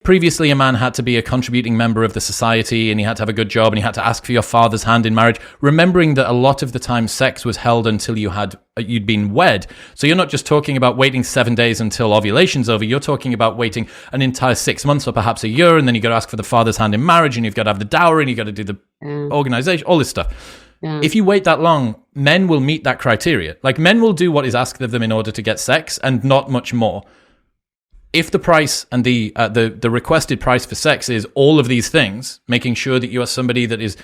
Previously, a man had to be a contributing member of the society and he had to have a good job and he had to ask for your father's hand in marriage, remembering that a lot of the time sex was held until you'd been wed. So you're not just talking about waiting 7 days until ovulation's over. You're talking about waiting an entire 6 months or perhaps a year, and then you got to ask for the father's hand in marriage, and you've got to have the dowry, and you've got to do the organization, all this stuff. Yeah. If you wait that long, men will meet that criteria. Like, men will do what is asked of them in order to get sex and not much more. If the price and the requested price for sex is all of these things, making sure that you are somebody that is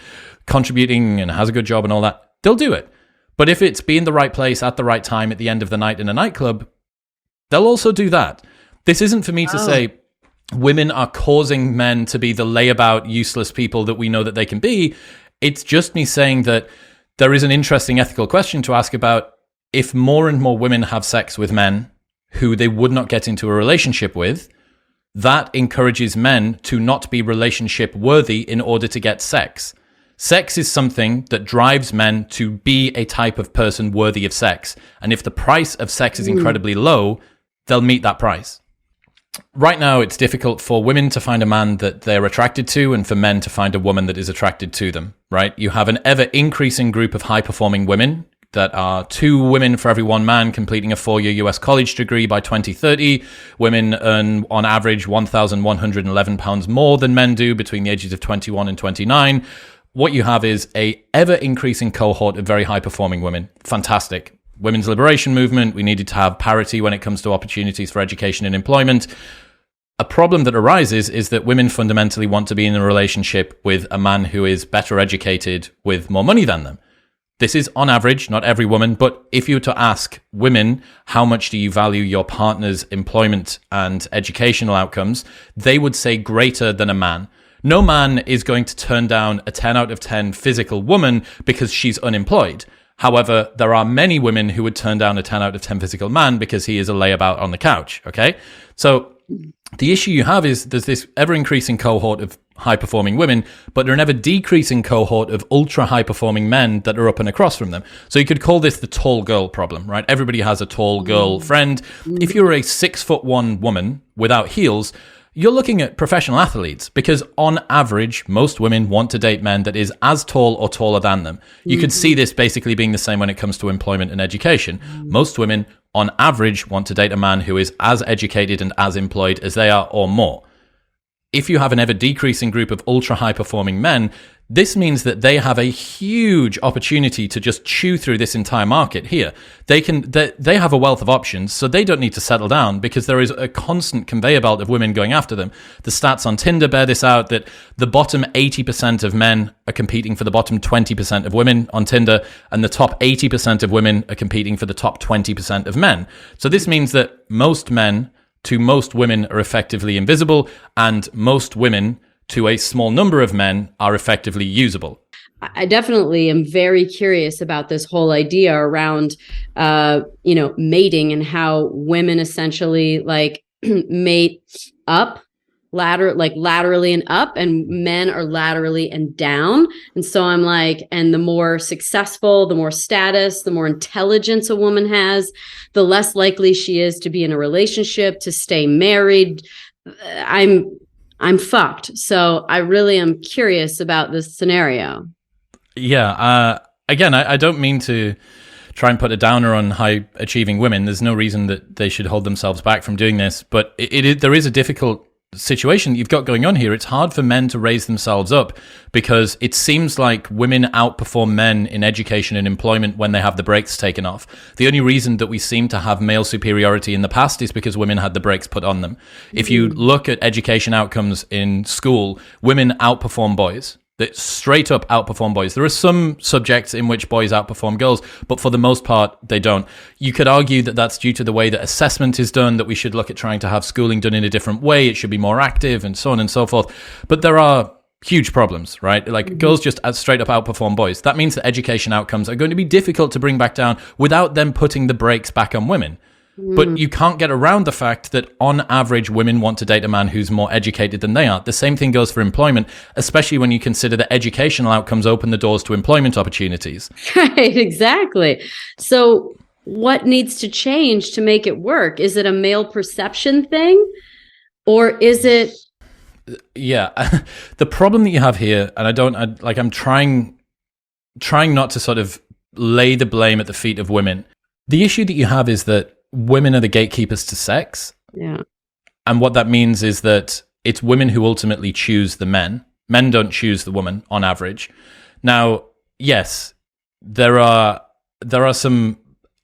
contributing and has a good job and all that, they'll do it. But if it's be in the right place at the right time at the end of the night in a nightclub, they'll also do that. This isn't for me to say women are causing men to be the layabout, useless people that we know that they can be. It's just me saying that there is an interesting ethical question to ask about if more and more women have sex with men who they would not get into a relationship with, that encourages men to not be relationship worthy in order to get sex. Sex is something that drives men to be a type of person worthy of sex. And if the price of sex is incredibly low, they'll meet that price. Right now, it's difficult for women to find a man that they're attracted to and for men to find a woman that is attracted to them, right? You have an ever-increasing group of high-performing women that are 2 women for every 1 man completing a 4-year US college degree by 2030. Women earn, on average, £1,111 more than men do between the ages of 21 and 29. What you have is a ever-increasing cohort of very high-performing women. Fantastic. Women's liberation movement, we needed to have parity when it comes to opportunities for education and employment. A problem that arises is that women fundamentally want to be in a relationship with a man who is better educated with more money than them. This is on average, not every woman, but if you were to ask women, how much do you value your partner's employment and educational outcomes, they would say greater than a man. No man is going to turn down a 10 out of 10 physical woman because she's unemployed. However, there are many women who would turn down a 10 out of 10 physical man because he is a layabout on the couch, okay? So the issue you have is there's this ever-increasing cohort of high-performing women, but they're an ever-decreasing cohort of ultra-high-performing men that are up and across from them. So you could call this the tall girl problem, right? Everybody has a tall girl friend. If you're a 6'1" woman without heels, you're looking at professional athletes because on average, most women want to date men that is as tall or taller than them. You could see this basically being the same when it comes to employment and education. Most women on average want to date a man who is as educated and as employed as they are or more. If you have an ever decreasing group of ultra high performing men, this means that they have a huge opportunity to just chew through this entire market here. They have a wealth of options, so they don't need to settle down because there is a constant conveyor belt of women going after them. The stats on Tinder bear this out, that the bottom 80% of men are competing for the bottom 20% of women on Tinder, and the top 80% of women are competing for the top 20% of men. So this means that most men to most women are effectively invisible, and most women to a small number of men are effectively usable. I definitely am very curious about this whole idea around, mating and how women essentially mate up, laterally and up, and men are laterally and down. And so I'm like, and the more successful, the more status, the more intelligence a woman has, the less likely she is to be in a relationship, to stay married. I'm fucked. So I really am curious about this scenario. Yeah. Again, I don't mean to try and put a downer on high achieving women. There's no reason that they should hold themselves back from doing this. But there is a difficult situation you've got going on here. It's hard for men to raise themselves up because it seems like women outperform men in education and employment when they have the brakes taken off. The only reason that we seem to have male superiority in the past is because women had the brakes put on them. If you look at education outcomes in school, women outperform boys. That straight up outperform boys. There are some subjects in which boys outperform girls, but for the most part, they don't. You could argue that that's due to the way that assessment is done, that we should look at trying to have schooling done in a different way. It should be more active and so on and so forth. But there are huge problems, right? Like girls just straight up outperform boys. That means that education outcomes are going to be difficult to bring back down without them putting the brakes back on women. But you can't get around the fact that on average, women want to date a man who's more educated than they are. The same thing goes for employment, especially when you consider that educational outcomes open the doors to employment opportunities. Right, exactly. So what needs to change to make it work? Is it a male perception thing? Or is it Yeah. The problem that you have here, and I'm trying not to sort of lay the blame at the feet of women. The issue that you have is that women are the gatekeepers to sex. Yeah. And what that means is that it's women who ultimately choose the men. Men don't choose the woman on average. Now, yes, there are some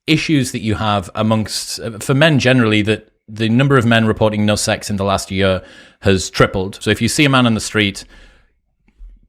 issues that you have amongst, for men generally, that the number of men reporting no sex in the last year has tripled. So if you see a man on the street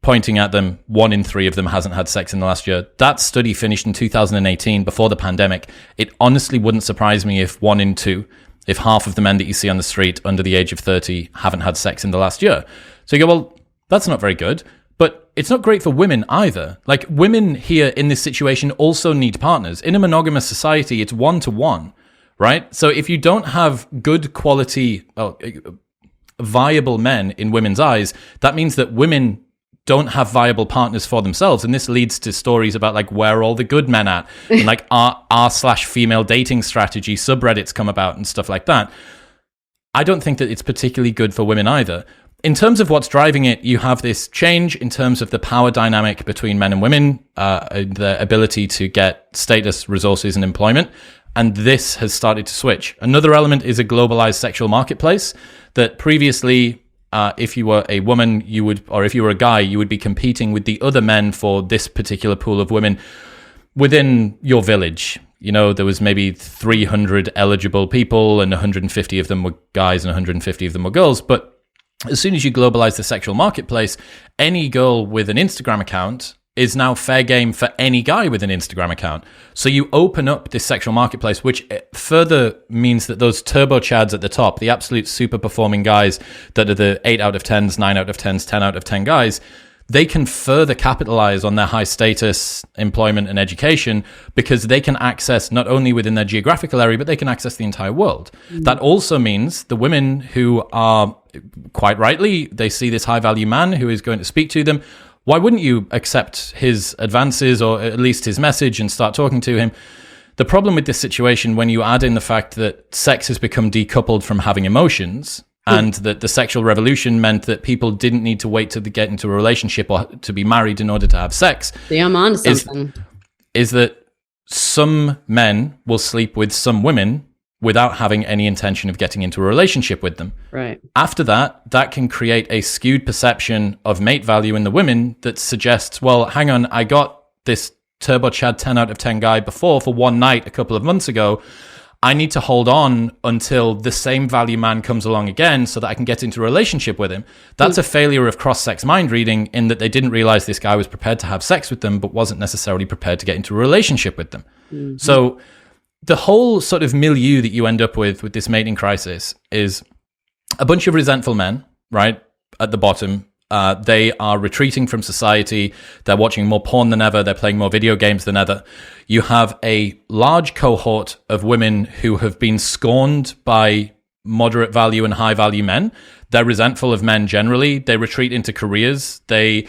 pointing at them, 1 in 3 of them hasn't had sex in the last year. That study finished in 2018, before the pandemic. It honestly wouldn't surprise me if 1 in 2, if half of the men that you see on the street under the age of 30 haven't had sex in the last year. So you go, well, that's not very good. But it's not great for women either. Like, women here in this situation also need partners. In a monogamous society, it's 1-to-1, right? So if you don't have good quality, viable men in women's eyes, that means that women don't have viable partners for themselves. And this leads to stories about like where are all the good men at, and like r/female dating strategy subreddits come about and stuff like that. I don't think that it's particularly good for women either. In terms of what's driving it, you have this change in terms of the power dynamic between men and women, the ability to get status, resources, and employment. And this has started to switch. Another element is a globalized sexual marketplace that previously, if you were a woman, or if you were a guy, you would be competing with the other men for this particular pool of women within your village. You know, there was maybe 300 eligible people and 150 of them were guys and 150 of them were girls. But as soon as you globalize the sexual marketplace, any girl with an Instagram account is now fair game for any guy with an Instagram account. So you open up this sexual marketplace, which further means that those turbo chads at the top, the absolute super performing guys that are the 8 out of 10s, 9 out of 10s, 10 out of 10 guys, they can further capitalize on their high status, employment, and education because they can access not only within their geographical area, but they can access the entire world. Mm-hmm. That also means the women who are, quite rightly, they see this high value man who is going to speak to them. Why wouldn't you accept his advances or at least his message and start talking to him? The problem with this situation, when you add in the fact that sex has become decoupled from having emotions, and that the sexual revolution meant that people didn't need to wait to get into a relationship or to be married in order to have sex. Yeah, I'm on to something. Is that some men will sleep with some women without having any intention of getting into a relationship with them. Right. After that, that can create a skewed perception of mate value in the women that suggests, well, hang on, I got this Turbo Chad 10 out of 10 guy before for one night a couple of months ago. I need to hold on until the same value man comes along again so that I can get into a relationship with him. That's a failure of cross-sex mind reading in that they didn't realize this guy was prepared to have sex with them, but wasn't necessarily prepared to get into a relationship with them. Mm-hmm. So the whole sort of milieu that you end up with this mating crisis is a bunch of resentful men, right, at the bottom. They are retreating from society. They're watching more porn than ever. They're playing more video games than ever. You have a large cohort of women who have been scorned by moderate value and high value men. They're resentful of men generally. They retreat into careers. They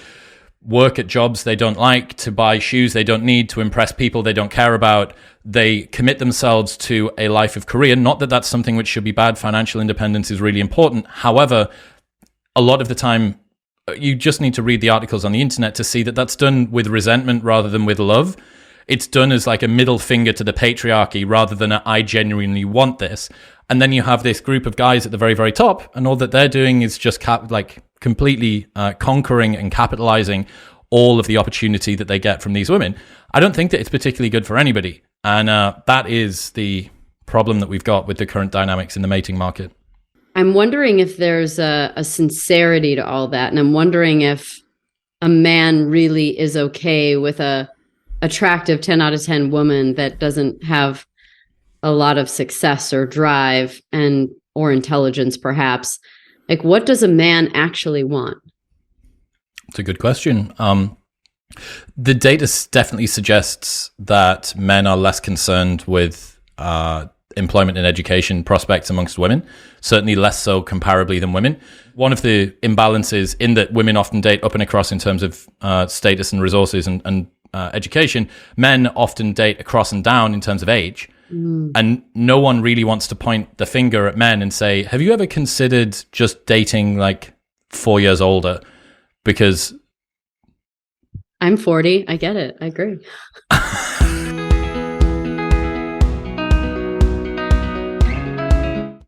work at jobs they don't like, to buy shoes they don't need, to impress people they don't care about. They commit themselves to a life of career. Not that that's something which should be bad. Financial independence is really important. However, a lot of the time, you just need to read the articles on the internet to see that that's done with resentment rather than with love. It's done as like a middle finger to the patriarchy rather than I genuinely want this. And then you have this group of guys at the very, very top, and all that they're doing is just completely conquering and capitalizing all of the opportunity that they get from these women. I don't think that it's particularly good for anybody. And that is the problem that we've got with the current dynamics in the mating market. I'm wondering if there's a sincerity to all that. And I'm wondering if a man really is okay with a attractive 10 out of 10 woman that doesn't have a lot of success or drive or intelligence, perhaps. Like, what does a man actually want? It's a good question. The data definitely suggests that men are less concerned with employment and education prospects amongst women, certainly less so comparably than women. One of the imbalances in that women often date up and across in terms of status and resources and education. Men often date across and down in terms of age. And no one really wants to point the finger at men and say, have you ever considered just dating like 4 years older, because I'm 40. I get it. I agree.